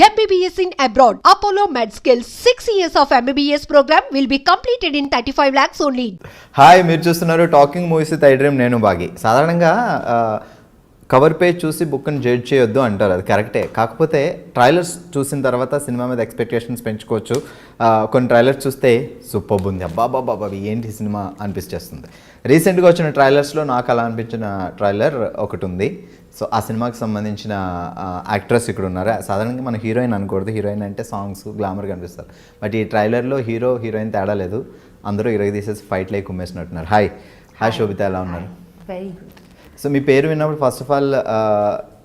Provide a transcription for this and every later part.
MBBS in abroad. Apollo MedSkill 6 years of MBBS program will be completed in 35 lakhs only. Hi, మీరు చూస్తున్నారు talking movies with iDream. నేను బాగి. సాధారణంగా cover page చూసి బుక్ని judge చేయొద్దు అంటారు, అది కరెక్టే. కాకపోతే ట్రైలర్స్ చూసిన తర్వాత సినిమా మీద ఎక్స్పెక్టేషన్స్ పెంచుకోవచ్చు. కొన్ని ట్రైలర్స్ చూస్తే సూపర్ ఉంది, అబ్బాబాబా ఏంటి సినిమా అనిపిస్తుంది. రీసెంట్గా వచ్చిన ట్రైలర్స్లో నాకు అలా అనిపించిన ట్రైలర్ ఒకటి ఉంది. సో ఆ సినిమాకి సంబంధించిన యాక్ట్రెస్ ఇక్కడ ఉన్నారు. సాధారణంగా మన హీరోయిన్ అనకూడదు, హీరోయిన్ అంటే సాంగ్స్ గ్లామర్ కనిపిస్తారు. బట్ ఈ ట్రైలర్లో హీరో హీరోయిన్ తేడా లేదు, అందరూ ఇరగ తీసేసి ఫైట్లో కుమ్మేసినట్టున్నారు. హాయ్ హాయ్ శోభిత, ఎలా ఉన్నారు? Very good. సో మీ పేరు విన్నప్పుడు ఫస్ట్ ఆఫ్ ఆల్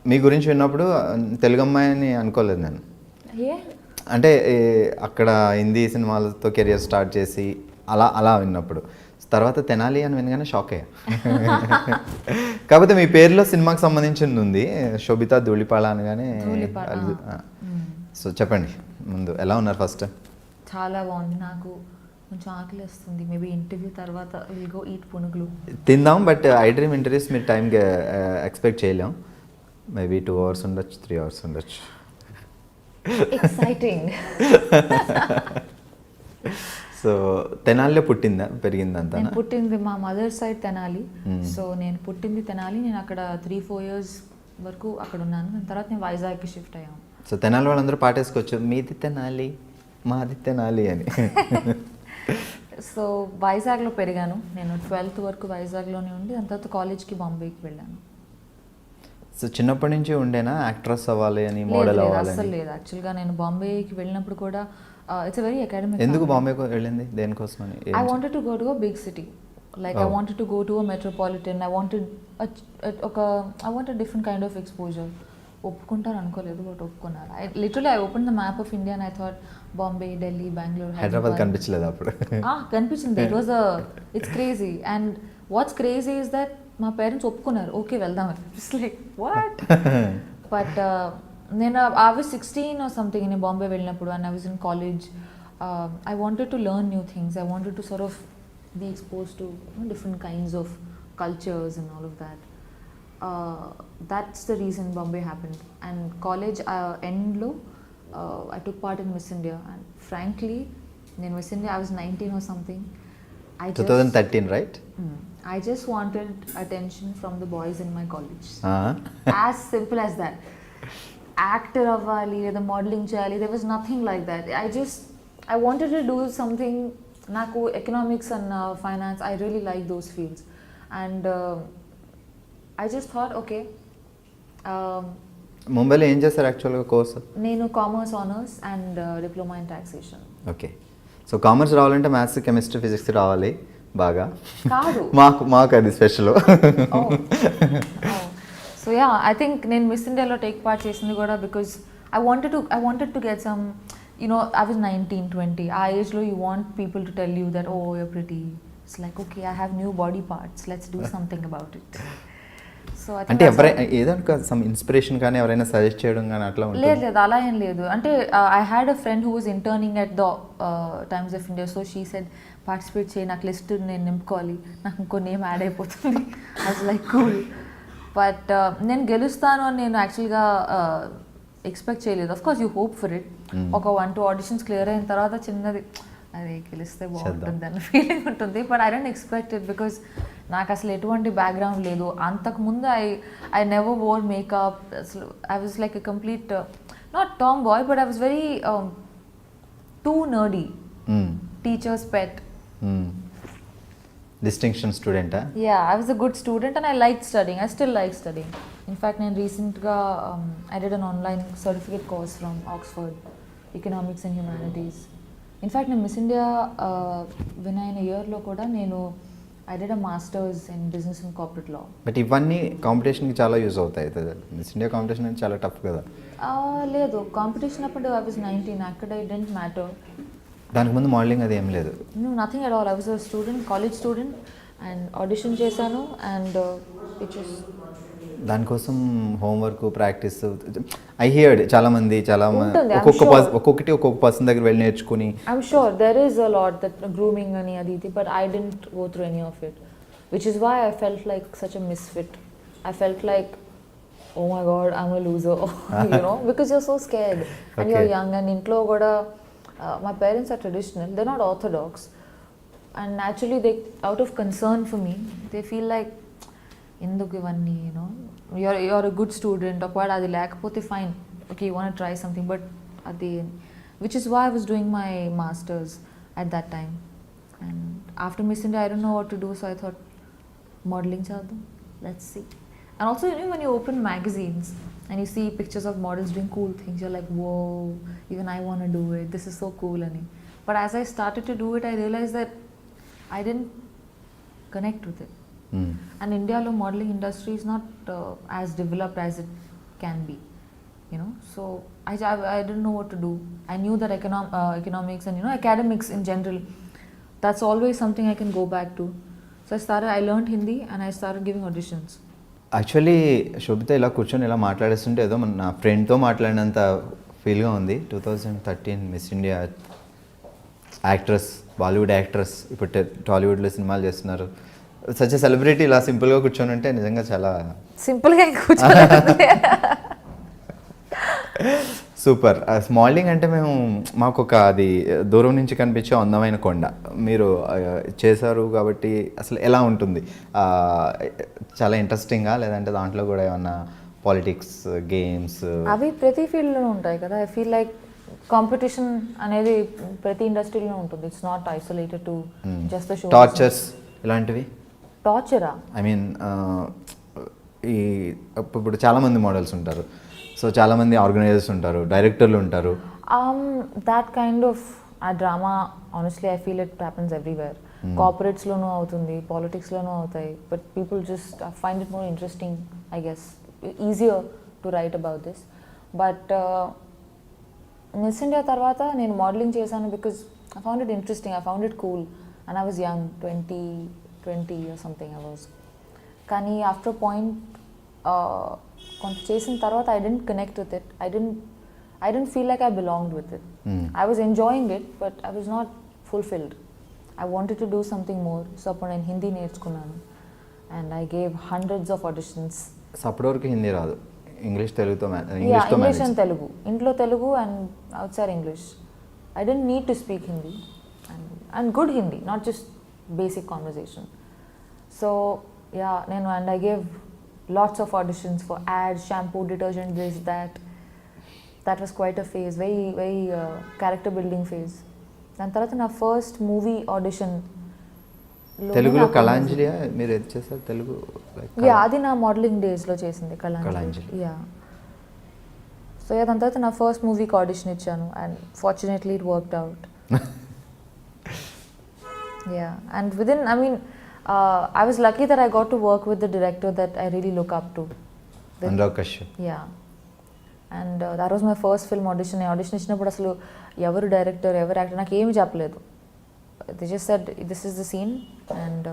మీ గురించి విన్నప్పుడు తెలుగు అమ్మాయి అని అనుకోలేదు నేను. అంటే అక్కడ హిందీ సినిమాలతో కెరియర్ స్టార్ట్ చేసి అలా విన్నప్పుడు, తర్వాత తెనాలి అని వినగానే షాక్ అయ్యా. కాకపోతే మీ పేరులో సినిమాకి సంబంధించింది ఉంది, శోభిత ధూళిపాళ అనగానే. సో చెప్పండి ముందు, ఎలా ఉన్నారు? ఫస్ట్ చాలా బాగుంది. నాకు కొంచెం ఆకలి వస్తుంది. మేబీ ఇంటర్వ్యూ తర్వాత విల్ గో ఈట్ పునుగులు తిందాం. బట్ ఐడ్రీమ్ ఇంటర్వ్యూస్ మీరు టైంకి ఎక్స్పెక్ట్ చేయలేం. మేబీ 2 hours ఉండొచ్చు, 3 hours ఉండొచ్చు. ఎక్సైటింగ్. సో తెనాలిలో పుట్టిందా, పెరిగిందంతా? నేను పుట్టింది మా మదర్ సైడ్ తెనాలి. సో నేను పుట్టింది తెనాలి. నేను అక్కడ 3-4 years వరకు అక్కడ ఉన్నాను. దాని తర్వాత నేను వైజాగ్కి షిఫ్ట్ అయ్యాను. సో తెనాలి వాళ్ళందరూ పాటేసుకోవచ్చు, మీది తెనాలి మాది తెనాలి అని. సో వైజాగ్లో పెరిగాను. నేను 12th వరకు వైజాగ్లోనే ఉండి దాని తర్వాత కాలేజ్కి బాంబేకి వెళ్ళాను. సో చిన్నప్పటి నుంచి ఉండేనా యాక్ట్రెస్ అవ్వాలి అని, మోడల్ అవ్వాలి? అసలు లేదు. యాక్చువల్గా నేను బాంబేకి వెళ్ళినప్పుడు కూడా ఇట్స్ వెరీ అకాడమిక్. ఎందుకు బాంబేకి వెళ్ళింది, దేనికోసం అని? I wanted to go to a big city. Like I wanted to go to a metropolitan. I wanted different kind of exposure. ఒప్పుకుంటారు అనుకోలేదు, బట్ ఒప్పుకున్నారు. I open the map of India and I thought Bombay, Delhi, Bengaluru, Hyderabad కనిపించలేదు అప్పుడు? కనిపించింది. It's crazy. And what's crazy is that మా parents ఒప్పుకున్నారు, okay వెళ్దామని. It's like what. But నేను ఐ వాజ్ 16 or something నేను బాంబే వెళ్ళినప్పుడు, and I was in college. I wanted to learn new things. I wanted to sort of be expose to different kinds of cultures and all of that. That's the reason Bombay happened. And college endlo I took part in Miss India, and frankly in Miss India I was 19 or something. 2013, right? I just wanted attention from the boys in my college. As simple as that. Actor avvali లేదా modeling cheyali, there was nothing like that. I wanted to do something. Naku economics and finance, I really like those fields. And I just thought, okay. ముంబైలో ఏం చేస్తారు యాక్చువల్గా course? నేను commerce honours and diploma in taxation. Okay. So commerce రావాలంటే maths, chemistry, physics రావాలి బాగా. కాదు, మాకు అది special. So yeah, I think నేను మిస్ ఇండియాలో టేక్ పార్ట్ చేసింది కూడా because I wanted to get some, I was 19-20. ఆ ఏజ్లో you want people to tell you that oh you're pretty. It's like okay, I have new body parts, let's do something about it. అంటే ఎవరైనా ఏదో some inspiration కానీ ఎవరైనా suggest చేయడం కానీ అట్లా ఉంటుంది? లేదు, అలా ఏం లేదు. అంటే I had a friend who was interning at the Times of India. So she said participate చేయి, నాకు లిస్ట్ నేను నింపుకోవాలి, నాకు ఇంకో నేమ్ యాడ్ అయిపోతుంది. I was like cool. But నేను గెలుస్తాను అని నేను యాక్చువల్గా ఎక్స్పెక్ట్ చేయలేదు. Of course you hope for it. ఒక 1-2 auditions క్లియర్ అయిన తర్వాత చిన్నది అది గెలిస్తే బాగుంటుంది అన్న ఫీలింగ్ ఉంటుంది. But I don't expect it because నాకు అసలు ఎటువంటి బ్యాక్గ్రౌండ్ లేదు. అంతకుముందు ఐ నెవర్ వోర్ మేకప్. అసలు I was like a complete not tomboy, but I was very too nerdy. Teachers pet. Distinction స్టూడెంటా? Yeah, I was a good student and I like studying. I still like studying. In fact నేను రీసెంట్గా I did an online certificate course from Oxford, economics and humanities. In fact నేను miss India win అయిన ఇయర్లో కూడా నేను I did a masters in business and corporate law. But ఇవన్నీ కాంపిటీషన్కి చాలా use అవుతాయి. మిస్ ఇండియా కాంపిటీషన్ అంటే చాలా టఫ్ కదా? లేదు, కాంపిటీషన్ అప్పుడు ఐ వాజ్ 19. అక్కడ ఇట్ డెంట్ మ్యాటర్. దానికి ముందు మోడలింగ్ అది ఏం లేదు? Nothing at all. I was a student, college student, and audition చేశాను. అండ్ ఇట్ వాజ్ దానికోసం హోంవర్క్, ప్రాక్టీస్. ఐ హియర్డ్ ఒక్కొక్కటి ఒక్కొక్క పర్సన్ దగ్గర వెళ్ళి నేర్చుకుని. I'm sure there is a lot that grooming అని అది ఇది, but I didn't go through any of it, which is why I felt like such a misfit. I felt like oh my god, I'm a loser, because you're so scared and you're Okay. young, and intlo kuda my parents are traditional, they're not orthodox, and naturally they, out of concern for me, they feel like ఎందుకు ఇవన్నీ, you're a good student, ఒకవేళ అది లేకపోతే fine, okay, you want to try something, but అది, which is why I was doing my masters at that time. And after Miss India, I don't know what to do, so I thought modeling chadam, let's see. And also, when you open magazines and you see pictures of models doing cool things, you're like, whoa, even I want to do it, this is so cool. But as I started to do it, I realized that I didn't connect with it. And India lo modeling industry is not as developed as it can be, so I didn't know what to do. I knew that economics and academics in general, that's always something I can go back to. So I learned Hindi and I started giving auditions. Actually Sobhita ఇలా కూర్చొని ఇలా మాట్లాడేస్తుంటే ఏదో నా ఫ్రెండ్తో మాట్లాడినంత ఫీల్గా ఉంది. 2013 miss India actress, Bollywood actress, ఇప్పుడు టాలీవుడ్లో సినిమాలు చేస్తున్నారు. సచ్ ఎ సెలబ్రిటీ ఇలా సింపుల్గా కూర్చొని ఉంటే నిజంగా చాలా సింపుల్గా కూర్చొని సూపర్. మోడలింగ్ అంటే మాకు ఒక అది దూరం నుంచి కనిపించే అందమైన కొండ మీరు చేశారు కాబట్టి అసలు ఎలా ఉంటుంది? చాలా ఇంట్రెస్టింగ్గా, లేదంటే దాంట్లో కూడా ఏమన్నా పాలిటిక్స్, గేమ్స్ అవి ప్రతి ఫీల్డ్లోనూ ఉంటాయి కదా. ఐ ఫీల్ లైక్ కాంపిటీషన్ అనేది ప్రతి ఇండస్ట్రీలో ఉంటుంది. It's not isolated to just the show. Tortures ఇలాంటివి? టార్చరా? ఐ మీన్ ఈ ఇప్పుడు చాలామంది మోడల్స్ ఉంటారు, సో చాలామంది ఆర్గనైజర్స్ ఉంటారు, డైరెక్టర్లు ఉంటారు. That kind of a drama honestly I feel it happens everywhere. కార్పొరేట్స్లోనూ అవుతుంది, పాలిటిక్స్లోనూ అవుతాయి, but people just find it more interesting, I guess easier to write about this. But miss India తర్వాత నేను మోడలింగ్ చేశాను because I found it interesting, I found it cool, and I was young, 20 or something I was. కానీ after point కొంత చేసిన తర్వాత I didn't connect with it. I dent feel like I belonged with it. I was enjoying it, but I was not fulfilled. I wanted to do something more. So అప్పుడు నేను హిందీ నేర్చుకున్నాను and I gave hundreds of auditions. So అప్పటి వరకు హిందీ రాదు, English, తెలుగుతో English and Telugu. ఇంట్లో Telugu and outside English. I didn't need to speak Hindi and good Hindi, not just basic conversation. So yeah, and I gave lots of auditions for ads, shampoo, detergent, this, that. That was quite a phase, very very character building phase. దాని తర్వాత నా first movie audition తెలుగులో కళాంజలి మీరు ఏది చేశారు? తెలుగు అది నా modelling డేస్లో చేసింది కళాంజలి. సో దాని తర్వాత నా ఫస్ట్ మూవీకి ఆడిషన్ ఇచ్చాను and fortunately it worked out. Yeah, and within, I was lucky that I got to work with the director that I really look up to. Naga Chaitanya. Yeah, and that was my first film audition. I audition ఇచ్చినప్పుడు అసలు ఎవరు director, ఎవరు actor నాకు ఏమి చెప్పలేదు. They just said this is the scene, and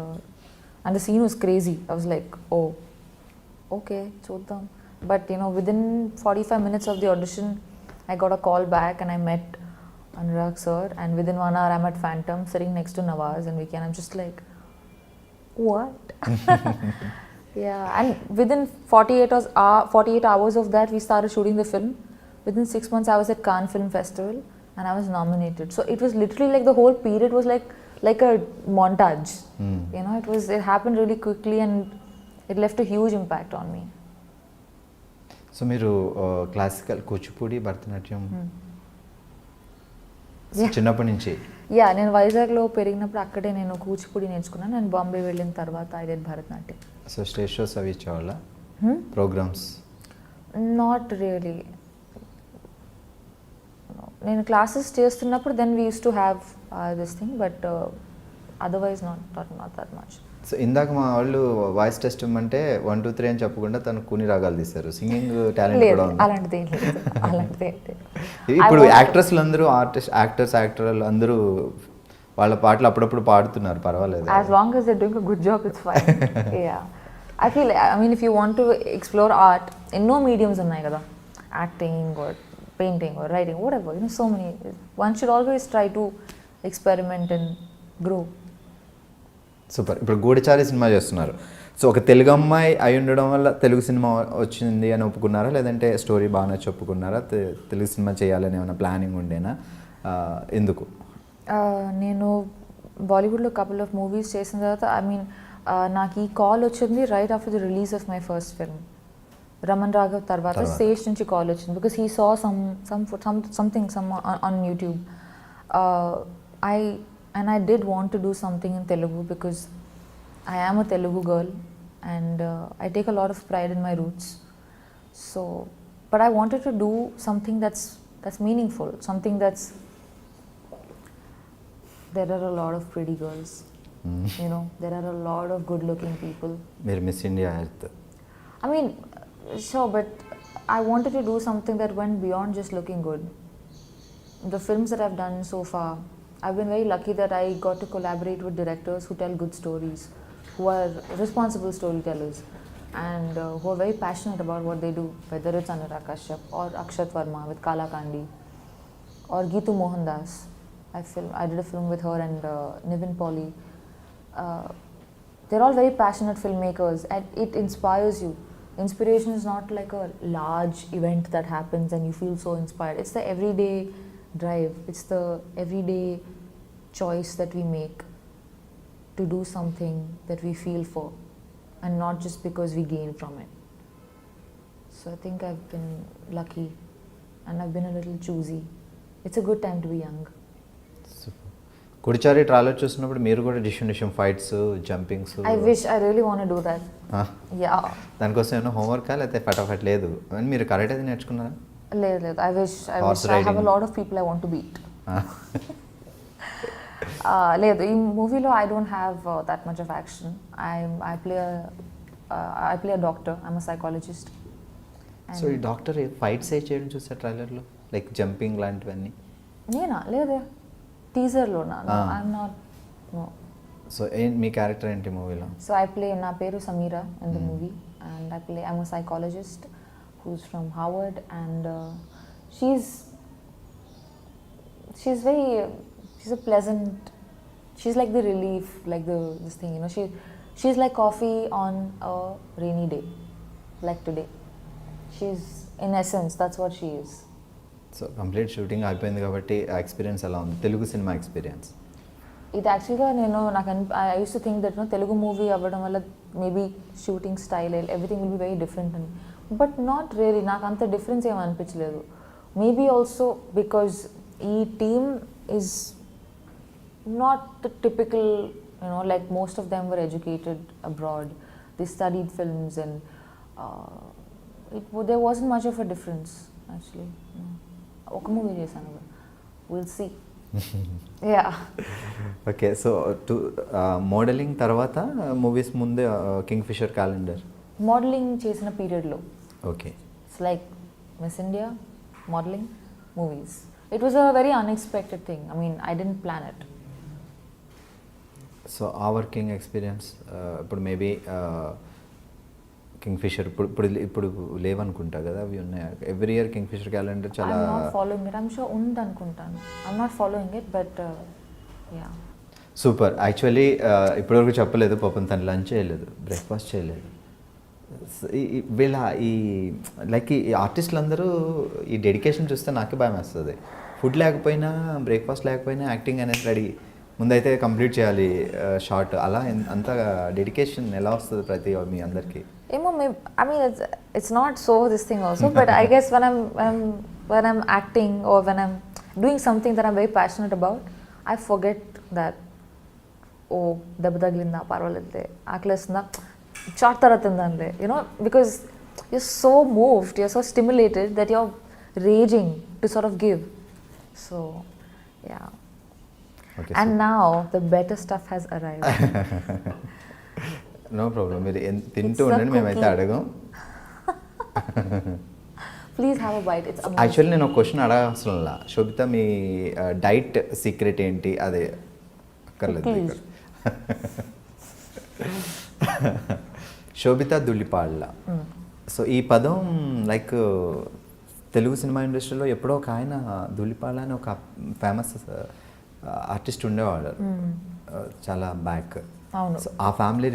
the scene was crazy. I was like, oh, okay, చూద్దాం. But within 45 minutes of the audition, I got a call back and I met Anurag sir, and within 1 hour I'm at Phantom sitting next to Nawaz and Vicky, and I'm just like, what? Yeah, and within 48 hours of that we started shooting the film. Within 6 months I was at Cannes Film Festival and I was nominated. So it was literally like the whole period was like a montage. It happened really quickly and it left a huge impact on me. So మీరు classical, Kuchipudi, Bharatanatyam చిన్నప్పటి నుంచి? నేను వైజాగ్లో పెరిగినప్పుడు అక్కడే నేను కూచిపూడి నేర్చుకున్నాను. నేను బాంబే వెళ్ళిన తర్వాత I did Bharatanatyam. So stage shows అవి ఇచ్చేవాళ్ళ? ప్రోగ్రామ్స్? Not really. నేను క్లాసెస్ చేస్తున్నప్పుడు then we use to have this thing, but otherwise not that much. So ఇందాక మా వాళ్ళు వాయిస్ టెస్ట్ ఇమ్మంటే 1 2 3 అని చెప్పకుండా తను కూని రాగాలు తీశారు. సింగింగ్ టాలెంట్ కూడా ఉంది? అలాంటిది ఇప్పుడు యాక్ట్రెస్లు అందరూ యాక్టర్లు అందరూ వాళ్ళ పాటలు అప్పుడప్పుడు పాడుతున్నారు, పర్వాలేదు. As long as they're doing a good job, it's fine. Yeah, I feel if you want to explore art, ఎన్నో మీడియమ్స్ ఉన్నాయి కదా, acting or painting or writing, whatever, so many. One should always try to experiment and grow. Super. ఇప్పుడు గూఢచారి cinema చేస్తున్నారు, so ఒక తెలుగు అమ్మాయి అయి ఉండడం వల్ల తెలుగు సినిమా వచ్చింది అని ఒప్పుకున్నారా, లేదంటే స్టోరీ బాగా నచ్చి ఒప్పుకున్నారా, తెలుగు సినిమా చేయాలని ఏమైనా ప్లానింగ్ ఉండేనా, ఎందుకు? నేను బాలీవుడ్లో కపుల్ ఆఫ్ మూవీస్ చేసిన తర్వాత నాకు ఈ కాల్ వచ్చింది right after the release of my first film Raman Raghav తర్వాత స్టేజ్ నుంచి కాల్ వచ్చింది because he saw something on YouTube. I did want to do something in Telugu because I am a Telugu girl and I take a lot of pride in my roots. So, but I wanted to do something that's meaningful, something that's, there are a lot of pretty girls, you know, there are a lot of good looking people. Mere Miss India Earth. I mean, sure, but I wanted to do something that went beyond just looking good. The films that I've done so far, I've been very lucky that I got to collaborate with directors who tell good stories, who are responsible storytellers, and who are very passionate about what they do, whether it's Anurag Kashyap or Akshat Verma with Kala Kandi, or Geetu Mohandas. I did a film with her and Nivin Pauly. They're all very passionate filmmakers and it inspires you. Inspiration is not like a large event that happens and you feel so inspired. It's the everyday drive. It's the everyday choice that we make to do something that we feel for and not just because we gain from it. So I think I've been lucky and I've been a little choosy. It's a good time to be young. Goodachari trailer చూసినప్పుడు మీరు కూడా డిషన్ fights jumpings I really want to do that. Yeah. దానికోసం ఏమైనా homework లేకపోతే ఫటాఫట్ లేదు అని మీరు కరెక్ట్ అయితే నేర్చుకున్నారా? లేదు I wish I have a lot of people I want to beat. లేదు ఈ మూవీలో I don't have that much of action. I play a doctor. I'm a psychologist. So ఈ డాక్టర్ ఫైట్స్ చేయడం చూసా ట్రైలర్లో లైక్ జంపింగ్ లాంటివన్నీ? నేనా? లేదే, టీజర్లోనా? I'm not. No. So me character ఏంటి మూవీలో? So I play, నా పేరు Samira in the movie and I'm a psychologist who's from Harvard and she's a pleasant, she's like the relief, like this thing, you know, she's like coffee on a rainy day like today. She's, in essence, that's what she is. So complete shooting అయిపోయింది కాబట్టి ఆ experience ఎలా ఉంది, Telugu cinema experience? ఇది యాక్చువల్గా I use to think that Telugu movie అవ్వడం వల్ల maybe shooting style everything will be very different అని, బట్ నాట్ రియలీ. నాకు అంత డిఫరెన్స్ ఏమి అనిపించలేదు. మేబీ ఆల్సో బికాజ్ ఈ team is not the typical, you know, like most of them were educated abroad, they studied films and there wasn't much of a difference actually. ఒక movie చేశాను, will see. Yeah. Okay, so modelling తర్వాత movies ముందే king fissure calendar modelling చేసిన పీరియడ్లో. Okay. It's like miss India, modelling, movies. It was a very unexpected thing. I mean I didn't plan it. So uh working experience ఇప్పుడు maybe Kingfisher ఇప్పుడు లేవనుకుంటా కదా, అవి ఉన్నాయి every year Kingfisher calendar చాలా. I'm not following it. I'm sure ఉంది అనుకుంటాను. I'm not following it but yeah. Super. Actually ఇప్పటివరకు చెప్పలేదు పాపం, తను లంచ్ చేయలేదు, బ్రేక్ఫాస్ట్ చేయలేదు. వీళ్ళ ఈ లైక్ ఈ ఆర్టిస్టులు అందరూ ఈ డెడికేషన్ చూస్తే నాకే భయం వేస్తుంది. ఫుడ్ లేకపోయినా, బ్రేక్ఫాస్ట్ లేకపోయినా యాక్టింగ్ అనేది రెడీ, ముందైతే కంప్లీట్ చేయాలి షార్ట్, అలా అంత డెడికేషన్ ఎలా వస్తుంది ప్రతి మీ అందరికీ? ఏమో, I mean it's not so this thing also, but I guess when I'm acting or when I'm doing something that I'm very passionate about, I forget that oh దెబ్బ తగిలిందా పర్వాలేదులే, ఆకలేస్తుందా షార్ట్ తర్వాత తిందాంలే, you know, because you're so moved, you're so stimulated that you're raging to sort of give. So yeah. Okay, and so now the better stuff has arrived. No problem, మీరు తింటూ ఉండండి, మేమైతే అడగం. Please have a bite. It's amazing. Actually నేను ఒక question అడగాల్సిన, శోభిత మీ diet secret ఏంటి? అదే అక్కర్లేదు. శోభిత దులిపాళ్ళ. సో ఈ పదం లైక్ తెలుగు సినిమా ఇండస్ట్రీలో ఎప్పుడో ఒక ఆయన దులిపాళ్ళ అని ఒక ఫేమస్ ఆర్టిస్ట్ ఉండేవాడు చాలా బ్యాక్. అవును. సో ఆ ఫ్యామిలీ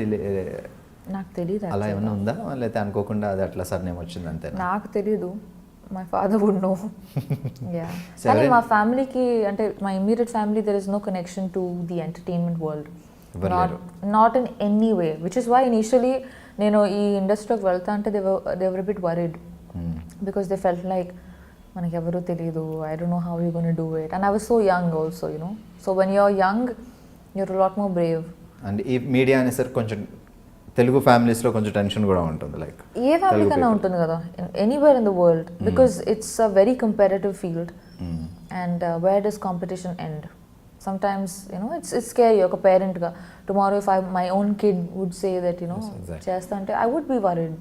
నాకు తెలియదు అలా ఏమైనా ఉందా లేకపోతే అనుకోకుండా అది అట్లా సర్నేమ్ వచ్చింది అంతే? నాకు తెలీదు, my father would know. Yeah, కానీ మా ఫ్యామిలీకి అంటే my immediate family there is no connection to the entertainment world, not in any way, which is why initially నేను ఈ ఇండస్ట్రీలోకి వెళ్తా అంటే they were bit worried because they felt like మనకి ఎవరూ తెలియదు, I don't know how you gonna do it, and I was so young also, you know. So when you're young you're lot more Brave. And ఈ media అనేసరికి కొంచెం తెలుగు ఫ్యామిలీస్లో కొంచెం tension కూడా ఉంటుంది, లైక్ ఏ ఫ్యామిలీ కన్నా ఉంటుంది కదా, anywhere in the world, because it's a very comparative field, and where does competition end? Sometimes, you know, it's scary. Like a parent ga, tomorrow if my own kid would say that, you know, chesta ante, I would be worried.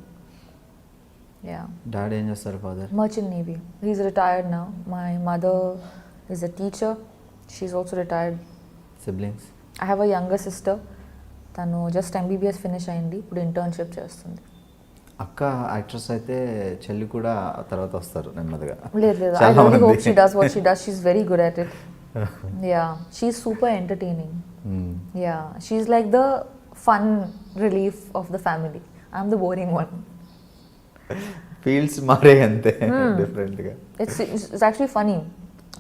Yeah. Dad em chestaru father? Merchant Navy. He's retired now. My mother is a teacher. She's also retired. Siblings? I have a younger sister. Tanu just MBBS finish ayindi. Ippudu internship chestundi. అక్క actress అయితే చెల్లి కూడా తర్వాత వస్తారు నెమ్మదిగా. లేదు I really hope she does what she does. She's very good at it. Yeah, she's super entertaining. Yeah, she's like the fun relief of the family. I'm the boring one. Fields మారే అంతే different గా. It's actually funny.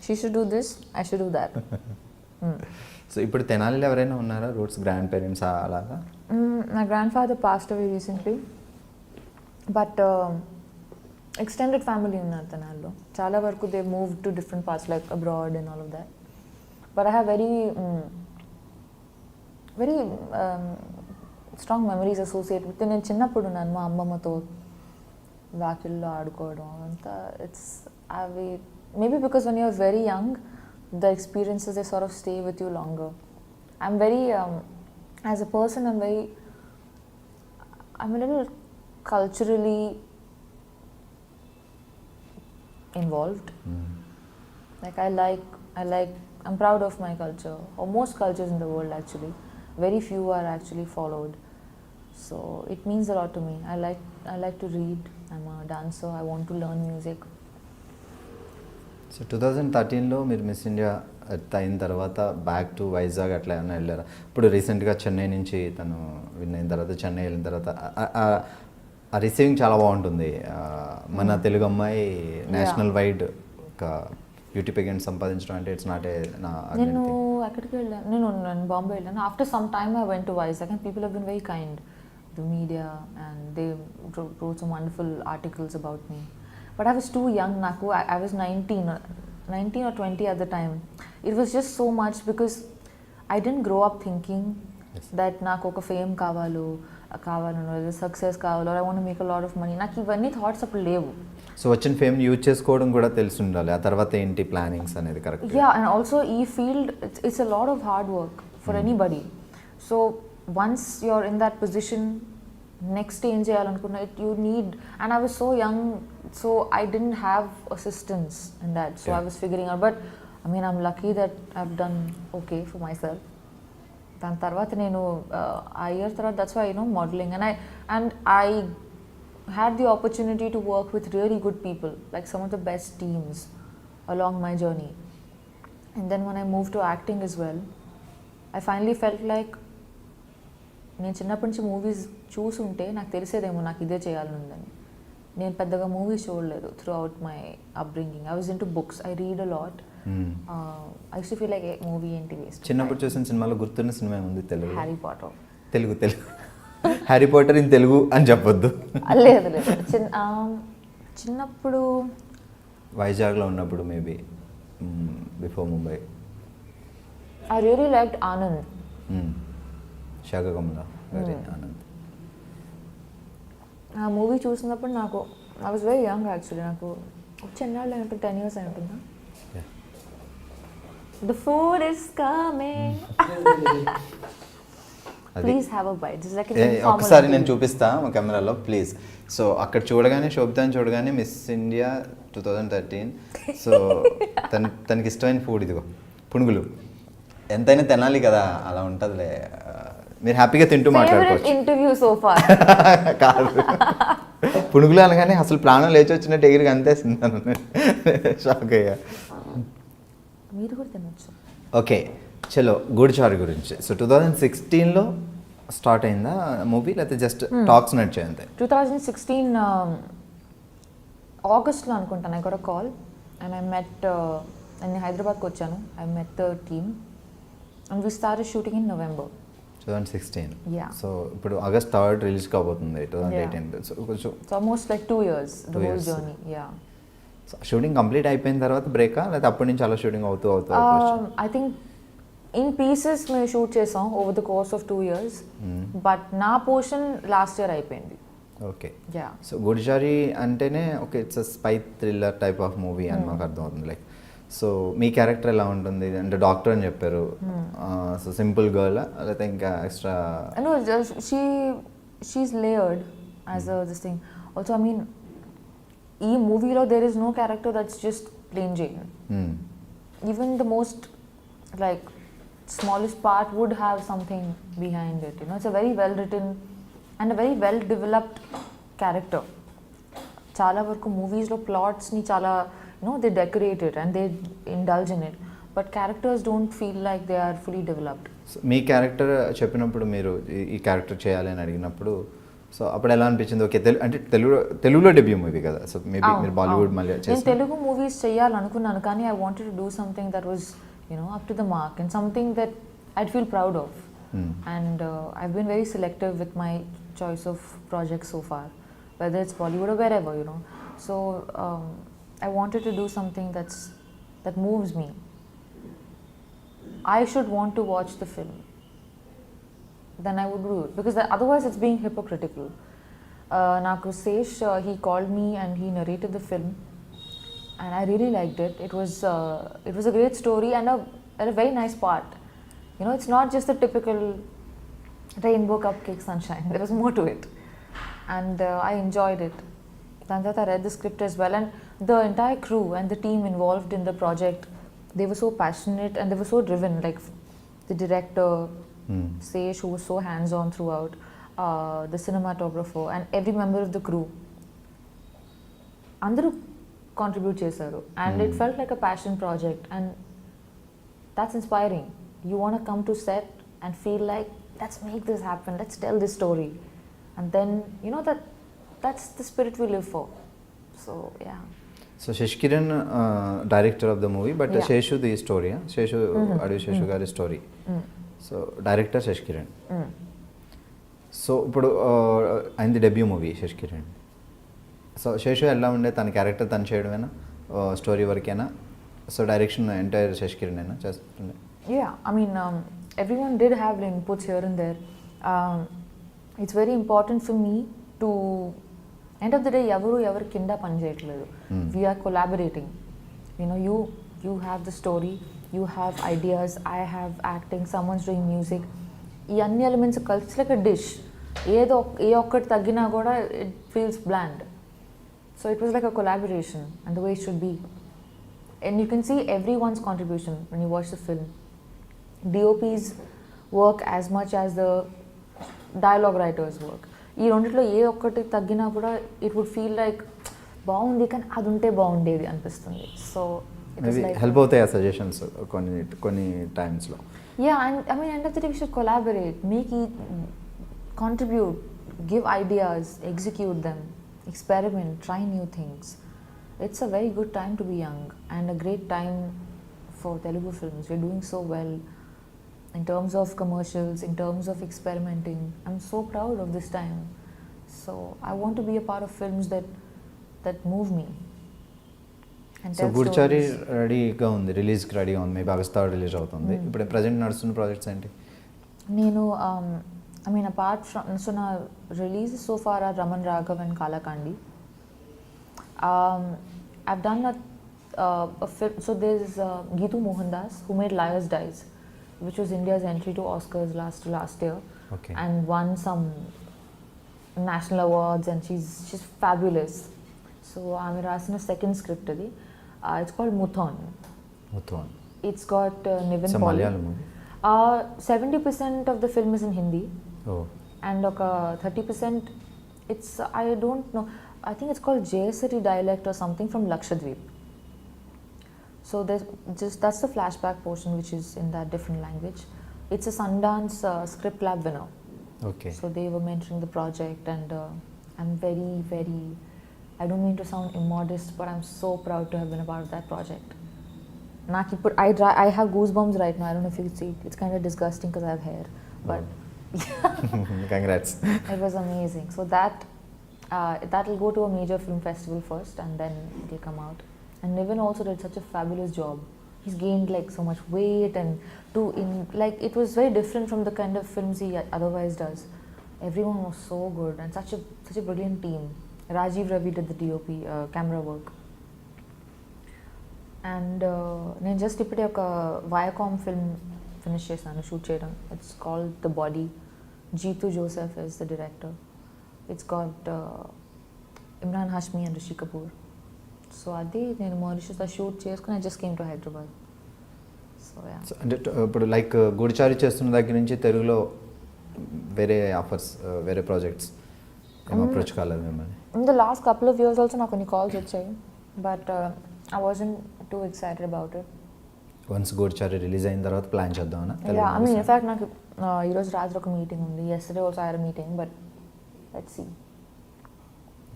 She should do this, I should do that. So ఇప్పుడు తెనాలిలో ఎవరైనా ఉన్నారా roots grand parents అలాగా? My grandfather passed away recently, but extended family ఉన్నారు తెనాలిలో. చాలా వరకు they moved to different parts like abroad and all of that. But I have very strong memories associated with. నేను చిన్నప్పుడు ఉన్నాను మా అమ్మమ్మతో వాకిల్లో ఆడుకోవడం అంతా. ఇట్స్ అవి maybe because when you're very young the experiences they sort of stay with you longer. I'm very as a person I'm a little culturally involved. Like I'm proud of my culture, or most cultures in the world actually. Very few are actually followed. So it means a lot to me. I like to read. I'm a dancer. I want to learn music. So 2013లో మీరు miss India అయిన తర్వాత back to Vizag అట్లా ఏమైనా వెళ్ళారా? ఇప్పుడు రీసెంట్గా చెన్నై నుంచి తను విన్ అయిన తర్వాత చెన్నై వెళ్ళిన తర్వాత ఆ రిసీవింగ్ చాలా బాగుంటుంది. మన తెలుగు అమ్మాయి నేషనల్ వైడ్ ఒక బ్యూటీ పెగెంట్ సంపాదించడం అంటే ఇట్స్ నాట్ ఏ నేను అక్కడికి వెళ్ళాను, నేను బాంబే వెళ్ళాను. After some time I went to Vizag and people have been very kind, the media, and they wrote some wonderful articles about me. But I was too young, Naku. I was 19 or 20 at the time. It was just so much because I didn't grow up thinking that నాకు ఒక fame కావాలో success కావాలో, I want to make a lot of money. నాకు ఇవన్నీ thoughts అప్పుడు లేవు. So వచ్చిన fame use చేసుకోవడం కూడా తెలిసి ఉండాలి. ఆ తర్వాత ఏంటి ప్లానింగ్స్ అనేది కరెక్ట్. యా, అండ్ ఆల్సో ఈ field it's a lot of hard work for anybody. So once you are in that position, next ఏం చేయాలనుకున్నా you need, and I was so young, so I didn't have assistance in that. So I was figuring out, but I mean I'm lucky that I have done okay for myself. దాని తర్వాత నేను ఆ year తర్వాత that's why modelling, and I had the opportunity to work with really good people, like some of the best teams along my journey. And then when I moved to acting as well, I finally felt like నేను చిన్నప్పటి నుంచి movies చూసుంటే నాకు తెలిసేదేమో నాకు ఇదే చేయాలనుందని. నేను పెద్దగా movies చూడలేదు throughout my upbringing. I was into books, I read a lot. I use to feel like movie ఏంటి వేస్ట్. చిన్నప్పుడు చూసిన సినిమాలో గుర్తున్న సినిమా ఉంది తెలుగు? Harry Potter. తెలుగు హ్యారీ పాటర్ ఇన్ తెలుగు అని చెప్పొద్దు. లేదు చిన్నప్పుడు వైజాగ్లో ఉన్నప్పుడు maybe before Mumbai. I really liked Anand. శాఖకమల గారి ఆనంద్. ఆ మూవీ చూసినప్పుడు నాకు I was very young actually. నాకు చిన్నాళ్ళు అయి ఉంటుంది, 10 years అయి ఉంటుందా. The food is coming, please have a bite. ఒకసారి నేను చూపిస్తా మా కెమెరాలో ప్లీజ్. సో అక్కడ చూడగానే శోభితాని చూడగానే మిస్ ఇండియా 2013. సో తనకి ఇష్టమైన ఫుడ్ ఇదిగో పునుగులు. ఎంతైనా తినాలి కదా, అలా ఉంటుందిలే. మీరు హ్యాపీగా తింటూ మాట్లాడుకోవచ్చు. ఇంటర్వ్యూ సో ఫార్ కాదు, పునుగులు అనగానే అసలు ప్రాణం లేచి వచ్చినట్టు ఎగిరికి అంతేస్తున్నాను. షాక్ అయ్యా. మీరు కూడా తినొచ్చు. ఓకే, చలో గూడిచారు గురించి. సో 2016లో స్టార్ట్ అయిందా మూవీ, లేకపోతే జస్ట్ టాక్స్ నడిచాయి అంతే? 2016 ఆగస్ట్లో అనుకుంటాను. I got a call and I met, నేను హైదరాబాద్కి వచ్చాను. I met the team and we started shooting in November 2016. Yeah. So ఇప్పుడు ఆగస్ట్ 3 రిలీజ్ కాబోతుంది 2018. సో కొంచెం it's almost like 2 years the 2 whole years. Journey. Yeah, shooting complete అయిపోయిన తర్వాత బ్రేకా, లేకపోతే అప్పటి నుంచి అలా షూటింగ్ అవుతూ ఐ థింక్ ఇన్ పీసెస్ మేము షూట్ చేసాం over the course of 2 years, but నా పోర్షన్ లాస్ట్ ఇయర్ అయిపోయింది. ఓకే. యా, సో గుడిచారి అంటేనే okay it's spy thriller type of movie అని మాకు అర్థమవుతుంది. లైక్ సో మీ క్యారెక్టర్ ఎలా ఉంటుంది అంటే డాక్టర్ అని చెప్పారు, సో సింపుల్ గర్ల్ లేకపోతే ఇంకా extra? no, she's layered as a this thing. Also, I mean, ఈ మూవీలో there is no character that's just plain Jane. Even the most like smallest part would have something behind it. You know, it's a very well written and a very well developed character. చాలా వరకు మూవీస్లో ప్లాట్స్ని చాలా they decorate it and they indulge in it, but characters don't feel like they are fully developed. Me character చెప్పినప్పుడు మీరు ఈ character చేయాలి అని అడిగినప్పుడు సో అప్పుడు ఎలా అనిపించింది? ఓకే అంటే తెలుగులో డెబ్యూ మూవీ కదా, సో మేబీ మీరు బాలీవుడ్ మళ్ళీ నేను తెలుగు మూవీస్ చేయాలనుకున్నాను, కానీ I wanted to do something that was up to the mark and something that I'd feel proud of. And I've been very selective with my choice of projects so far, whether it's Bollywood or wherever, so I wanted to do something that moves me. I should want to watch the film, then I would do it, because otherwise it's being hypocritical. Naku Sesh, he called me and he narrated the film, and I really liked it. It was a great story and a very nice part. It's not just the typical rainbow cupcake sunshine. There was more to it, and I enjoyed it. Then I read the script as well, and the entire crew and the team involved in the project, they were so passionate and they were so driven. Like the director, Sesh, who was so hands-on throughout, the cinematographer, and every member of the crew. Andaru contribute chesaru, and it felt like a passion project, and that's inspiring. You want to come to set and feel like, let's make this happen, let's tell this story, and then that's the spirit we live for. So yeah. So Sashikiran director of the movie, but Seshu the story, Seshu Adivi Seshu గారి story. So director Sashikiran. So ఇప్పుడు అయింది debut movie Sashikiran. So Seshu ఎలా ఉండే, తన character తను చేయడమేనా, story వరకేనా? So direction entire Sashikiran అయినా చేస్తుండే? Yeah, I mean, everyone did have inputs here and there. It's very important for me to, end of the day, ఎవరు కింద పని చేయట్లేదు. We are collaborating. You have the story, you have ideas, I have acting, someone's doing music. ఈ అన్ని elements కలిసి like a dish. ఏ ఒక్కటి తగ్గినా కూడా it feels bland. So it was like a collaboration, and the way it should be. And you can see everyone's contribution when you watch the film. DOP's work as much as the dialogue writers work. ఈ రెండిట్లో ఏ ఒక్కటి తగ్గినా కూడా it would feel like బాగుంది కానీ అది ఉంటే బాగుండేది అనిపిస్తుంది. సో హెల్ప్ అవుతాయి ఆ సజెషన్స్ కొన్ని టైమ్స్లో. Yeah, and I mean end of the day we should collaborate, make uh contribute, give ideas, execute them, experiment, try new things. It's a very good time to be young and a great time for Telugu films. We're doing so well in terms of commercials, in terms of experimenting. I'm so proud of this time. So I want to be a part of films that move me. సో గుడిచారి రెడీగా ఉంది, రిలీజ్కి రెడీగా ఉంది, maybe August 3 release అవుతుంది. ఇప్పుడు present నడుస్తున్న projects ఏంటి? నేను I mean, apart from, so now releases so far are Raman Raghav and Kalakandi. I've done a film, so there's Geetu Mohandas, who made Liars Dies, which was India's entry to Oscars last year. Okay. And won some national awards, and she's fabulous. So I'm writing a second script today. It's called Muthon. It's got Niven It's a Pauly. Malayalam movie. 70% of the film is in Hindi. Oh. And 30% it's, I don't know, I think it's called Jayasari dialect or something from Lakshadweep. So that's the flashback portion which is in that different language. It's a Sundance Script Lab winner. Okay. So they were mentoring the project, and I'm very, very, I don't mean to sound immodest, but I'm so proud to have been a part of that project. I have goosebumps right now. I don't know if you can see. It's kind of disgusting because I have hair, but Congrats. it was amazing. So that will go to a major film festival first, and then it will come out. And Niven also did such a fabulous job. He's gained like so much weight, and it was very different from the kind of films he otherwise does. Everyone was so good, and such a brilliant team. Rajiv Ravi did the DOP, camera work. And నేను just ఇప్పుడే ఒక Viacom film finish చేశాను shoot చేయడం. It's called the body. Jitu Joseph is the director. It's got Imran Hashmi and Rishi Kapoor. So అది నేను మారిషస్లో shoot చేసుకుని I just came to Hyderabad. So yeah. అంటే ఇప్పుడు లైక్ గూడిచారి చేస్తున్న దగ్గర నుంచి తెలుగులో వేరే ఆఫర్స్, వేరే ప్రాజెక్ట్స్ ఏం అప్రోచ్ కాలేదు మిమ్మల్ని? In the last couple of years also నాకు కొన్ని కాల్స్ వచ్చాయి, but I wasn't too excited about it. Once Goodachari release అయిన తర్వాత ప్లాన్ చేద్దామన్నా? Yeah, I mean, in fact, నాకు ఈరోజు రాత్రి ఒక మీటింగ్ ఉంది. Yesterday also I had a meeting, but let's see.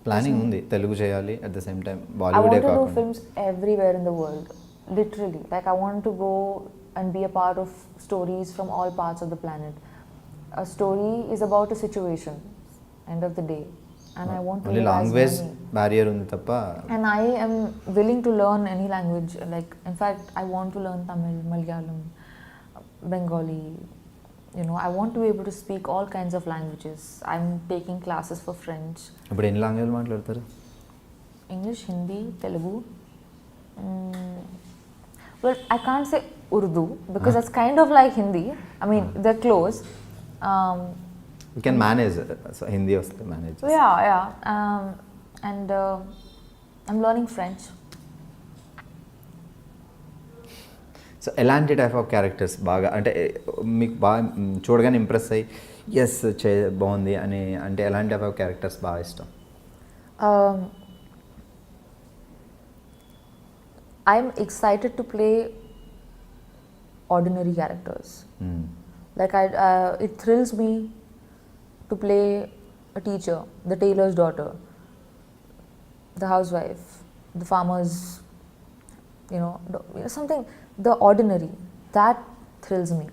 Planning ఉంది తెలుగు చేయాలి, at the same time I బాలీవుడే want to do కాకుండా. films everywhere in the world, literally. Like I want to go and be a part of stories from all parts of the planet. A story is about a situation, end of the day. And I want to only language barrier ఉంది తప్ప. And I am willing to learn any language. Like, in fact, I want to learn Tamil, Malayalam, Bengali. You know, I want to be able to speak all kinds of languages. I'm taking classes for French. ఇప్పుడు ఎన్ని language మాట్లాడతారు? English, Hindi, Telugu. Well, I can't say Urdu because that's kind of like Hindi. I mean, they're close. You can manage. So Hindi వస్తే manage. Yeah. And I'm learning French. So ఎలాంటి type of characters బాగా అంటే మీకు బాగా చూడగానే impress అయ్యి yes బాగుంది అని అంటే ఎలాంటి టైప్ ఆఫ్ క్యారెక్టర్స్ బాగా ఇష్టం? I'm excited to play ordinary characters. Like it thrills me to play a teacher, the tailor's daughter, the housewife, the farmer's, something, the ordinary. That thrills me.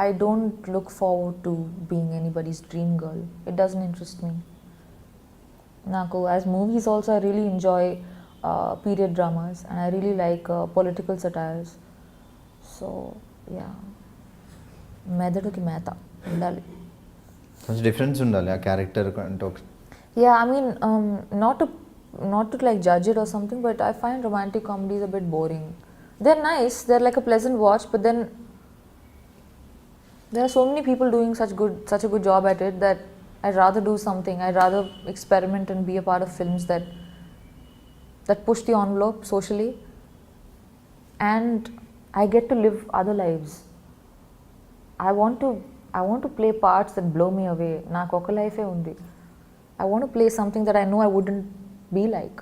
I don't look forward to being anybody's dream girl. It doesn't interest me. Naku, as movies also, I really enjoy period dramas, and I really like political satires. So, yeah. మెదడుకి మేత ఉండాలి. కొంచెం difference ఉండాలి ఆ character అంటే. Yeah, I mean, not to like judge it or something, but I find romantic comedies a bit boring. They're nice, they're like a pleasant watch, but then there are so many people doing such a good job at it that I'd rather do something. I'd rather experiment and be a part of films that push the envelope socially, and I get to live other lives. I want to play parts that blow me away. Naaku oka life e undi. I want to play something that I know I wouldn't be like.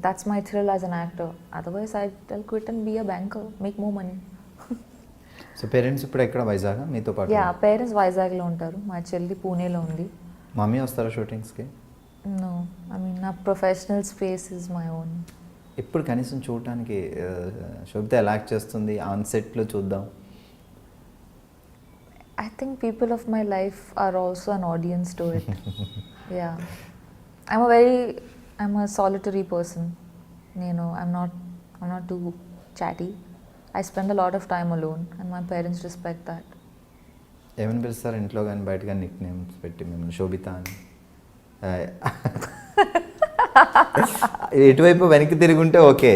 That's my thrill as an actor. Otherwise, I'll quit and be a banker, make more money. So parents ఇప్పుడు ఎక్కడ వైజాగ్ మీతో పాటు? Yeah, parents వైజాగ్లో ఉంటారు. మా చెల్లి పూణేలో ఉంది. మమ్మీ వస్తారా షూటింగ్స్కి? నో, ఐ మీన్ నా professional space is my own. ఇప్పుడు కనీసం చూడటానికి శోభిత ఎలా యాక్ట్ చేస్తుంది ఆన్ సెట్లో చూద్దాం. I think people of my life are also an audience to it. Yeah. I'm a solitary person. I'm not too chatty. I spend a lot of time alone, and my parents respect that. ఏమని పిలుస్తారు ఇంట్లో కానీ బయట కానీ Nick names పెట్టి మిమ్మల్ని శోభిత అని? ఎటువైపు వెనక్కి తిరిగి ఉంటే ఓకే,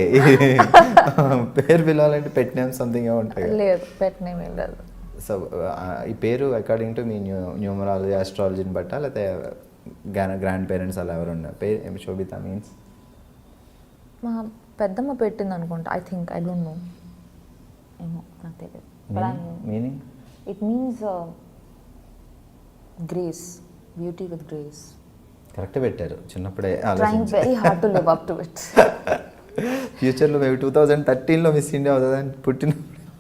పేరు పిలవాలంటే పెట్ నేమ్ సంథింగ్ ఉంటాయి. లేదు, పెట్ నేమ్ ఏం లేదు. సో ఈ పేరు అకార్డింగ్ టు మీ న్యూమరాలజీ ఆస్ట్రాలజీని బట్టా లేకపోతే గ్రాండ్ పేరెంట్స్ అలా ఎవరు ఉన్నారు? పేరు ఏమి శోభిత మీన్స్? మా పెద్దమ్మ పెట్టింది అనుకుంటా. ఐ డోంట్ నో, ఏమో నాకు తెలియదు. Meaning? It means grace, beauty with grace. Correct పెట్టారు. చిన్నప్పుడే trying very hard to live up to it. ఫ్యూచర్లో మేము 2013లో మిస్ ఇండియా అవుతుందని పుట్టిన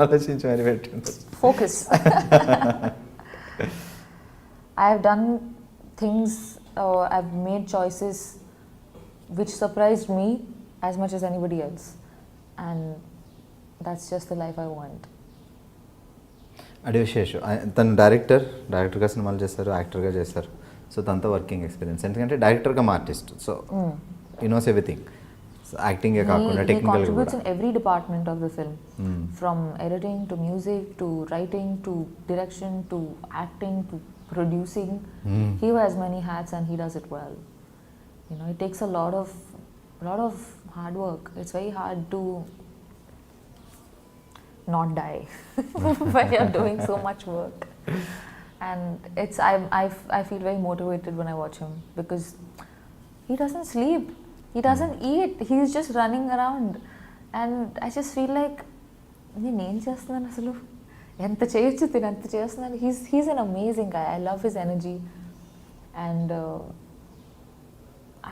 ఆలోచించి మరి పెట్టండి. Focus. I've done things, I've made choices which surprised me as much as anybody else, and that's just the life I want. అడివిశేషు తను డైరెక్టర్గా సినిమాలు చేస్తారు, యాక్టర్గా చేస్తారు. సో తనతో వర్కింగ్ ఎక్స్పీరియన్స్ ఎందుకంటే డైరెక్టర్గా ఆర్టిస్ట్, సో ఈ నోస్ ఎవ్రీథింగ్. యాక్టింగే కాకుండా He technical contributes in every department of the film, from editing to music to writing to direction to acting to producing. He wears many hats and he does it well. You know, it takes a lot of hard work. It's very hard to not die when you're doing so much work. And it's I feel very motivated when I watch him because he doesn't sleep, he doesn't eat, he's just running around, and I just feel like నేను చేస్తున్నాను అసలు ఎంత చేయొచ్చు తిని అంత చేస్తున్నాను. He's an amazing guy. I love his energy, and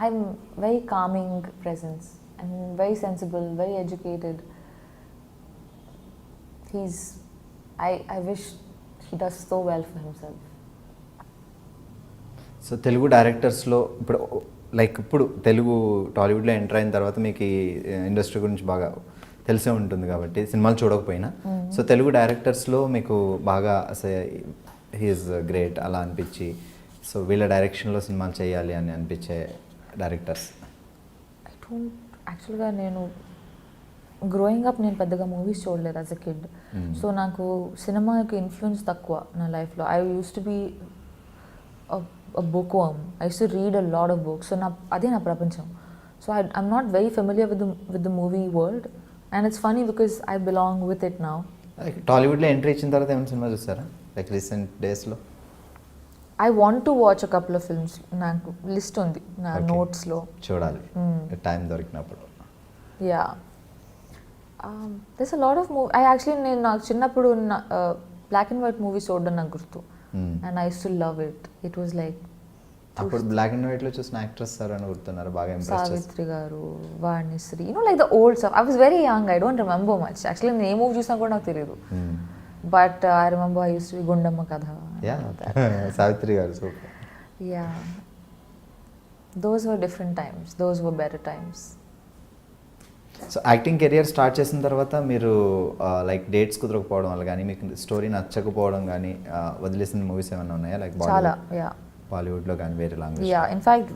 I'm very calming presence and very sensible, very educated. I wish he does so well for himself. So Telugu డైరెక్టర్స్లో ఇప్పుడు తెలుగు టాలీవుడ్లో ఎంటర్ అయిన తర్వాత మీకు ఈ ఇండస్ట్రీ గురించి బాగా తెలిసే ఉంటుంది కాబట్టి సినిమాలు చూడకపోయినా, సో తెలుగు డైరెక్టర్స్లో మీకు బాగా హీఈస్ గ్రేట్ అలా అనిపించి, సో వీళ్ళ డైరెక్షన్లో సినిమాలు చేయాలి అని అనిపించే డైరెక్టర్స్? యాక్చువల్గా నేను గ్రోయింగ్ అప్ నేను పెద్దగా మూవీస్ చూడలేదు యాజ్ అ కిడ్. సో నాకు సినిమాకి ఇన్ఫ్లుయెన్స్ తక్కువ నా లైఫ్లో. I use to be a bookworm. I used to read a lot of books. So అదే నా ప్రపంచం. So I'm not very familiar with the movie world, and it's funny because I belong with it now. టాలీవుడ్లో entry ఇచ్చిన తర్వాత ఏమైనా cinema చూస్తారా like recent డేస్లో? I want to watch a couple of films. నాకు లిస్ట్ ఉంది నా నోట్స్లో, చూడాలి టైం దొరికినప్పుడు. Yeah. There's a lot of నేను నాకు చిన్నప్పుడు బ్లాక్ అండ్ వైట్ మూవీస్ చూడడం నాకు గుర్తు. And I used to love it. It was like అప్పుడు బ్లాక్ అండ్ వైట్ లో చూసిన యాక్ట్రెస్ సార్ అని గుర్తున్నారు బాగా ఇంప్రెస్ చేస్తారు. సావిత్రి గారు, Vanisri, like the old stuff. I was very young, I don't remember much. Actually నేను ఏ మూవీ చూసినా కూడా నాకు తెలియదు. But I remember I used to be Gundamma కథ. సావిత్రి గారు super. Yeah. Those were different times. Those were better times. So acting career start చేసిన తర్వాత మీరు లైక్ డేట్స్ కుదరకపోవడం వల్ల కానీ, మీకు స్టోరీ నచ్చకపోవడం కానీ, వదిలేసిన మూవీస్ ఏమైనా ఉన్నాయా లైక్ బాలీవుడ్లో కానీ వేరే language? In fact,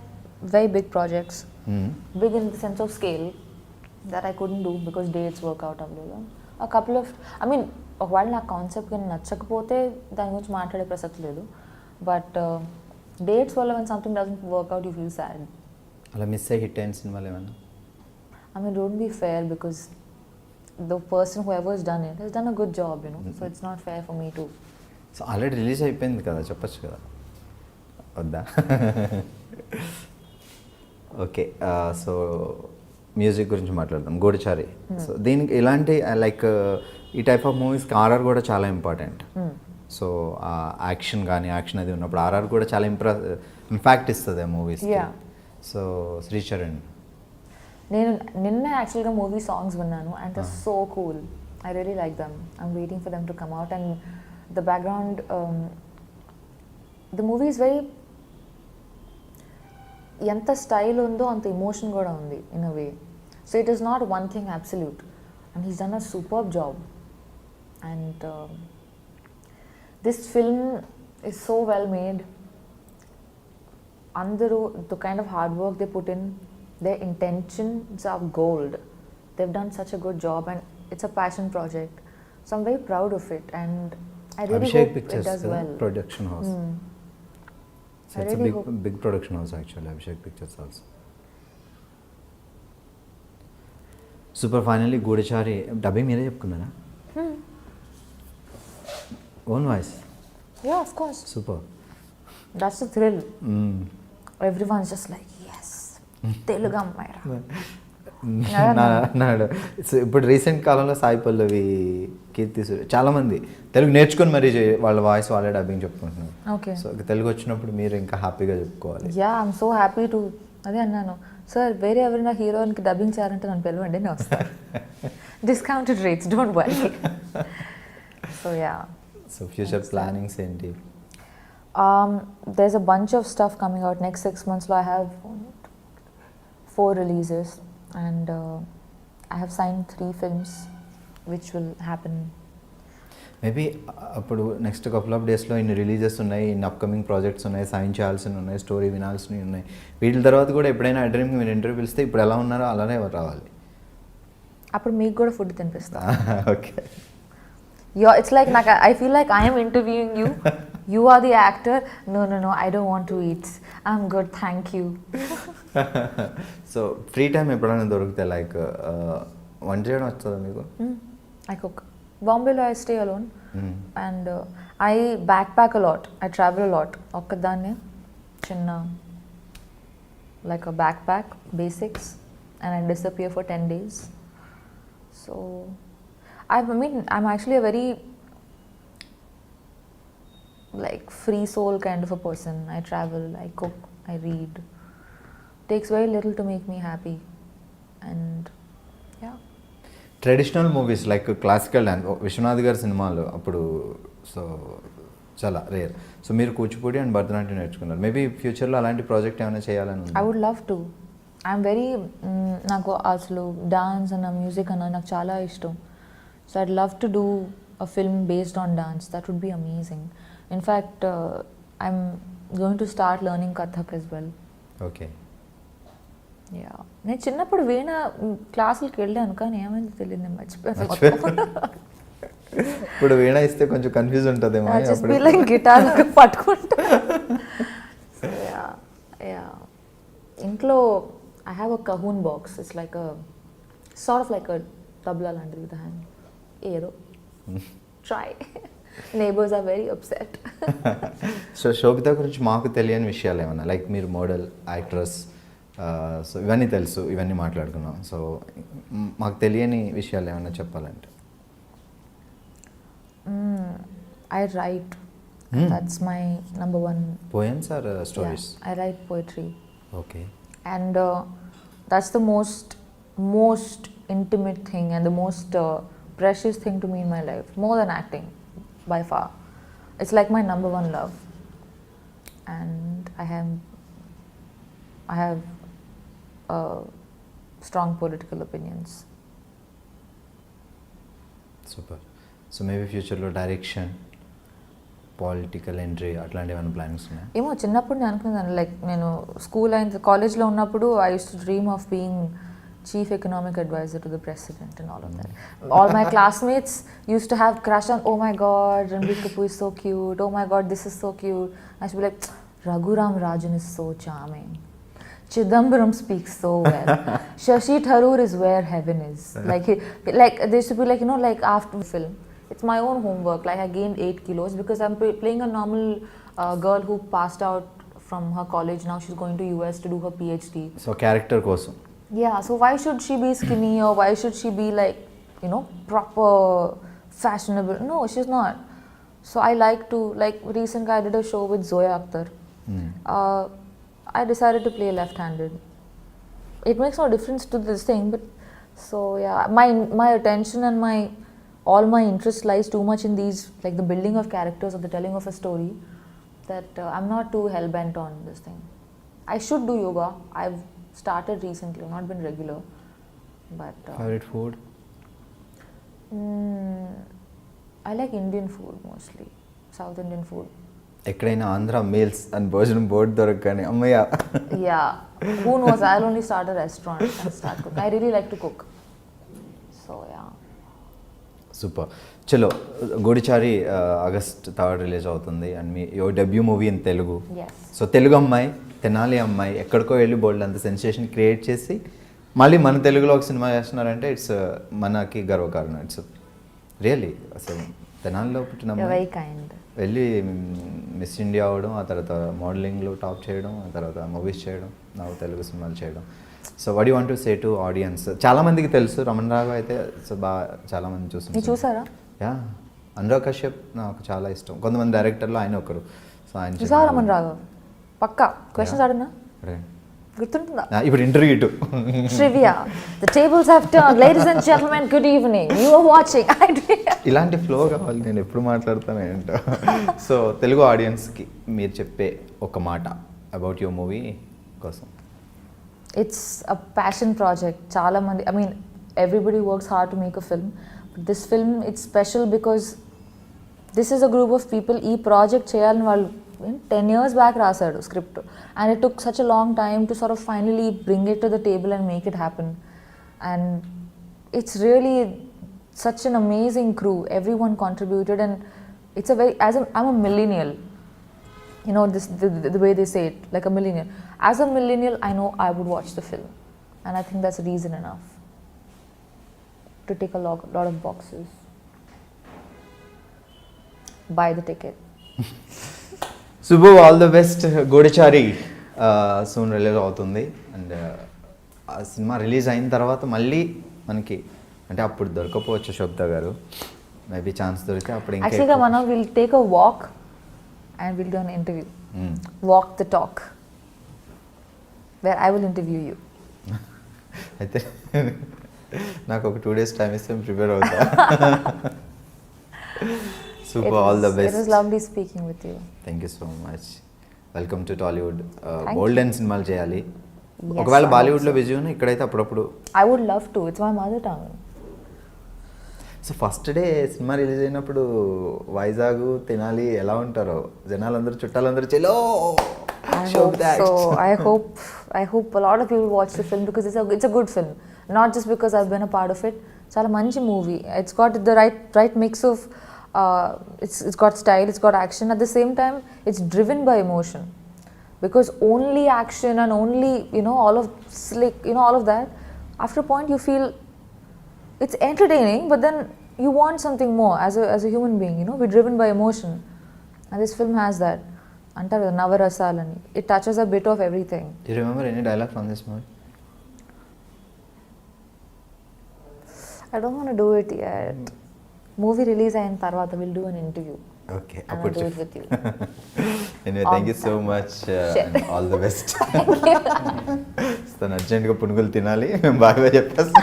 very big projects. Big in the sense of scale that I couldn't do because dates work out అవ్వలేదు. A couple of, ఒకవేళ నా కాన్సెప్ట్ కానీ నచ్చకపోతే దాని గురించి మాట్లాడే ప్రసక్తి లేదు. బట్ డేట్స్ వల్ల when something doesn't work out you feel sad. అలా మిస్ అయ్యి హిట్ అయిన సినిమాలు ఏమన్నా? Don't be fair because the person whoever has done it has done a good job, so it's not fair for me to. So already release అయిపోయింది కదా, చెప్పచ్చు కదా, వద్దా? ఓకే, సో మ్యూజిక్ గురించి మాట్లాడదాం. గూఢచారి, సో దీనికి ఇలాంటి లైక్ ఈ టైప్ ఆఫ్ మూవీస్కి ఆర్ఆర్ కూడా చాలా ఇంపార్టెంట్. సో యాక్షన్ కానీ యాక్షన్ అది ఉన్నప్పుడు ఆర్ఆర్ కూడా చాలా ఇంపాక్ట్ ఇస్తుంది ఆ మూవీస్కి. సో శ్రీచరణ్, నేను నిన్న యాక్చువల్గా మూవీ సాంగ్స్ విన్నాను and the so cool. I really like them. I'm waiting for them to come out and the background, the movie is very, ఎంత స్టైల్ ఉందో అంత ఎమోషన్ కూడా ఉంది in a way. So it is not one thing absolute and he's done a superb job. And this film is so well made. అందరూ the kind of hard work they put in, their intentions are gold. They've done such a good job and it's a passion project. So I'm very proud of it and I really Abhishek hope Pictures, it does well. Production house. So it's really a big production house actually, Abhishek Pictures also. Super, finally Goodachari dubbing మీరే చెప్పుకున్నారా? Own voice? Yeah, of course. Super. That's the thrill. Everyone's just like, yes, Telugu అమ్మాయిరా. ఇప్పుడు recent కాలంలో సాయి పల్లవి, కీర్తి సురేష్ చాలామంది తెలుగు నేర్చుకొని మరీ వాళ్ళ voice వాళ్ళే డబ్బింగ్ చెప్పుకుంటున్నారు. ఓకే, సో తెలుగు వచ్చినప్పుడు మీరు ఇంకా హ్యాపీగా చెప్పుకోవాలి. I'm so happy to. అదే అన్నాను, సార్ వేరే ఎవరైనా హీరోయిన్కి డబ్బింగ్ చేయాలంటే నన్ను పిలవండి, నేను వస్తాను. Discounted rates, don't worry. So future plannings ఏంటి? There's a bunch of stuff coming out next 6 months. I have 4 releases, and I have signed 3 films, which will happen. Maybe అప్పుడు నెక్స్ట్ కపుల్ ఆఫ్ డేస్లో ఇన్ని releases ఉన్నాయి, ఇన్ని upcoming projects ఉన్నాయి, sign చేయాల్సినవి ఉన్నాయి, story వినాల్సినవి ఉన్నాయి. వీటి తర్వాత కూడా ఎప్పుడైనా iDreamకి మీరు ఇంటర్వ్యూ పిలిస్తే ఇప్పుడు ఎలా ఉన్నారో అలానే రావాలి. అప్పుడు మీకు కూడా ఫుడ్ తినిపిస్తా. Okay. It's like I feel like I am interviewing you. You are the actor. No, I don't want to eat. I'm good, thank you. So free time ఎప్పుడైనా దొరికితే లైక్ వంట చేయడం వస్తుందా మీకు? I cook. Bombay I stay alone. And I backpack a lot. I travel a lot. ఒక్కదాన్నే చిన్న like a backpack, basics, and I disappear for 10 days. So I'm actually a very like free soul kind of a person. I travel, I cook, I read. Takes very little to make me happy. And yeah. Traditional movies like classical dance Vishwanath గారి సినిమాలు అప్పుడు so చాలా rare. So మీరు Kuchipudi and Bharatanatyam నేర్చుకున్నారు. Maybe ఫ్యూచర్లో అలాంటి project ఏమైనా చేయాలని? I would love to. I'm very నాకు అసలు డాన్స్ అన్న మ్యూజిక్ అన్న నాకు చాలా ఇష్టం. So I'd love to do a film based on dance. That would be amazing. In fact, I'm going to start learning Kathak as well. Okay. Yeah. నేను చిన్నప్పుడు వీణ క్లాసులకి వెళ్ళాను కానీ ఏమైంది తెలియదు, నేను మర్చిపోయాను. ఇప్పుడు వీణ ఇస్తే కొంచెం కన్ఫ్యూజ్ ఉంటుందేమో. Just be like గిటార్ పట్టుకుంటా. Yeah. ఇంట్లో I have a cajon box. It's like a sort of like a tabla లాంటిది with a hand. ఏదో try. Neighbors are very upset. సో శోభిత గురించి మాకు తెలియని విషయాలు ఏమన్నా లైక్ మీరు మోడల్, యాక్ట్రెస్, సో ఇవన్నీ తెలుసు, ఇవన్నీ మాట్లాడుకున్నాం. సో మాకు తెలియని విషయాలు ఏమన్నా చెప్పాలంటే? I write. That's my number one. Poems or stories? Yeah, I write poetry. Okay. And that's the most intimate thing and the most precious thing to me in my life, more than acting by far. It's like my number one love, and I have strong political opinions. Super. So maybe ఫ్యూచర్లో direction, political entry అట్లాంటి ఏమైనా plannings ఉన్నాయా? ఏమో చిన్నప్పుడు నేను అనుకున్నాను, like నేను school అయిన కాలేజ్లో ఉన్నప్పుడు I use to dream of being chief economic advisor to the president and all of that. All my classmates used to have crush on, oh my god, Ranbir Kapoor is so cute, oh my god, this is so cute. I used to be like, Raghuram Rajan is so charming, Chidambaram speaks so well, Shashi Tharoor is where heaven is. Like they used to be like, you know, like after the film, it's my own homework. Like I gained 8 kilos because I'm playing a normal girl who passed out from her college. Now she's going to US to do her PhD. So character కోసం. Yeah, so why should she be skinny or why should she be like, you know, proper, fashionable? No, she's not. So I like to, like recently I did a show with Zoya Akhtar. I decided to play left-handed. It makes no difference to this thing, but so yeah, my attention and all my interest lies too much in these, like the building of characters or the telling of a story, that I'm not too hell-bent on this thing. I should do yoga. I've started recently, not been regular, but favorite food? I like Indian food mostly, South Indian food. ఎక్కడైనా Andhra meals and భోజనం board దొరకని అమ్మయ్య. Yeah, who knows, I'll only start a restaurant and start cooking. I really like to cook, so yeah. Super. చలో, గూడిచారి August 3rd release అవుతుంది and me your debut movie in Telugu. Yes. So Telugu అమ్మాయి, తెనాలి అమ్మాయి ఎక్కడికో వెళ్ళి బోల్డ్ అంత sensation create చేసి మళ్ళీ మన తెలుగులో ఒక సినిమా చేస్తున్నారంటే ఇట్స్ మనకి గర్వకారణం. ఇట్స్ రియల్లీ అసలు తెనాలిలో పుట్టిన Very kind. వెళ్ళి మిస్ ఇండియా అవడం, ఆ తర్వాత మోడలింగ్లో టాప్ చేయడం, ఆ తర్వాత మూవీస్ చేయడం, నా తెలుగు సినిమాలు చేయడం. So what you want to say to audience? చాలా మందికి తెలుసు రమణ రాఘవ్ అయితే, సో బాగా చాలా మంది చూసారా? యా, అనురాగ్ కశ్యప్ నాకు చాలా ఇష్టం. కొంతమంది డైరెక్టర్లో ఆయన ఒకరు. సో ఆయన రమణ రాఘవ్ పక్కా క్వశ్చన్స్ అడిగినా గుర్తుంటుందా? ఇప్పుడు interview to Trivia. The tables have turned. Ladies and gentlemen, good evening. You are watching iDream. ఇలాంటి ఫ్లో కావాలి, నేను ఎప్పుడు మాట్లాడతాను ఏంటో. సో తెలుగు ఆడియన్స్కి మీరు చెప్పే ఒక మాట అబౌట్ యువర్ మూవీ కోసం. It's a passion project. Chala mandi, I mean, everybody works hard to make a film. But this film, it's special because this is a group of people. E project cheyalani vallu 10 years back rasadu script, and it took such a long time to sort of finally bring it to the table and make it happen. And it's really such an amazing crew. Everyone contributed, and it's a very, I'm a millennial. You know, this the way they say it, like a millennial. As a millennial, I know I would watch the film, and I think that's reason enough to tick a lot of boxes. Buy the ticket. Shubhu, all the best. Goodachari soon release అవుతుంది, and ఆ సినిమా release అయిన తర్వాత మళ్ళీ మనకి అంటే అప్పుడు దొరకపోవచ్చు శోభిత గారు, మేబీ ఛాన్స్ దొరికితే అప్పుడు ఇంకా Actually, Gamana, we'll take a walk and we'll do an interview. Walk the talk, where I will interview you. అయితే నాకు ఒక 2 days టైం ఇస్తే ప్రిపేర్ అవుతా. Super, all the best. It was lovely speaking with you. Thank you so much. Welcome to Tollywood. Golden సినిమాలు చేయాలి. Yes, ఒకవేళ I బాలీవుడ్లో hope so. Busy ఉన్నా ఇక్కడైతే అప్పుడప్పుడు. I would love to. It's my mother tongue. So first day cinema release అయినప్పుడు వైజాగ్ తెనాలి ఎలా ఉంటారో జనాలందరూ చుట్టాలందరూ చెలో. I hope so. I hope a lot of people watch the film because it's a good film. Not just because I've been a part of it. Chala manchi movie. It's got the right mix of it's got style, it's got action. At the same time, it's driven by emotion. Because only action and only, all of slick, all of that, after a point you feel it's entertaining, but then you want something more as a human being. We're driven by emotion, and this film has that. Antaru Navarasalani. It touches a bit of everything. Do you remember any dialogue from this movie? I don't want to do it yet. Movie release ayin tarvata we'll do an interview. Okay, And I'll do it with you. Anyway, thank you so much and all the best. తను అర్జెంట్గా పునుగులు తినాలి, మేము బాగా చెప్పేస్తాం.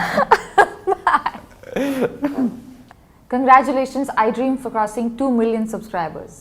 Congratulations, iDream, for crossing 2 million subscribers.